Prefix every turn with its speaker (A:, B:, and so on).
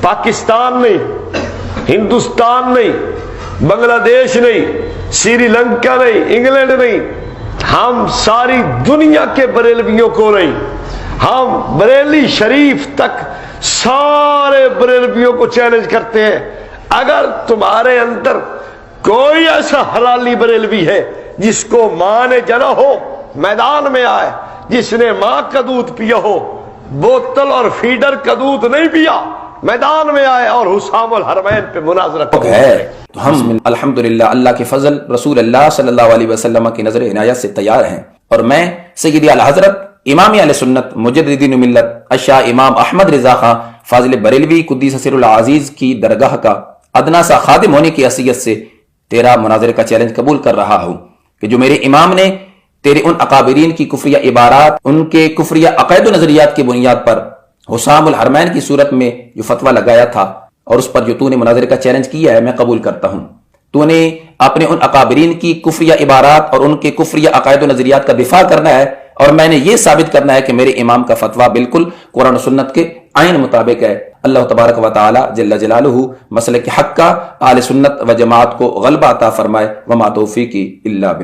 A: پاکستان نہیں, ہندوستان نہیں, بنگلہ دیش نہیں, سری لنکا نہیں, انگلینڈ نہیں, ہم ساری دنیا کے بریلویوں کو نہیں, ہم بریلی شریف تک سارے بریلویوں کو چیلنج کرتے ہیں. اگر تمہارے اندر کوئی ایسا حلالی بریلوی ہے جس کو ماں نے جنا ہو, میدان میں آئے. جس نے ماں کا دودھ پیا ہو, بوتل اور فیڈر کا دودھ نہیں پیا, میدان میں آئے اور حسام الحرمین پہ مناظرہ
B: ہے. تو ہم الحمدللہ اللہ کے فضل رسول اللہ صلی اللہ علیہ وسلم کی نظر عنایت سے تیار ہیں, اور میں سیدی اعلیحضرت امام اہل سنت مجددین ملت الشاہ امام احمد رضا خان فاضل بریلوی قدس سر العزیز کی درگاہ کا ادنا سا خادم ہونے کی حیثیت سے تیرا مناظرے کا چیلنج قبول کر رہا ہوں کہ جو میرے امام نے تیرے ان اکابرین کی کفریہ عبارات, ان کے کفریہ عقائد و نظریات کی بنیاد پر حسام الحرمین کی صورت میں جو فتویٰ لگایا تھا, اور اس پر جو تو نے مناظرے کا چیلنج کیا ہے, میں قبول کرتا ہوں. تو نے اپنے ان اکابرین کی کفریہ عبارات اور ان کے کفریہ عقائد و نظریات کا دفاع کرنا ہے, اور میں نے یہ ثابت کرنا ہے کہ میرے امام کا فتویٰ بالکل قرآن و سنت کے عین مطابق ہے. اللہ تبارک و تعالی جل جلالہ مسلک حق کا اہل سنت و جماعت کو غلبہ عطا فرمائے. وما توفیقی الا باللہ.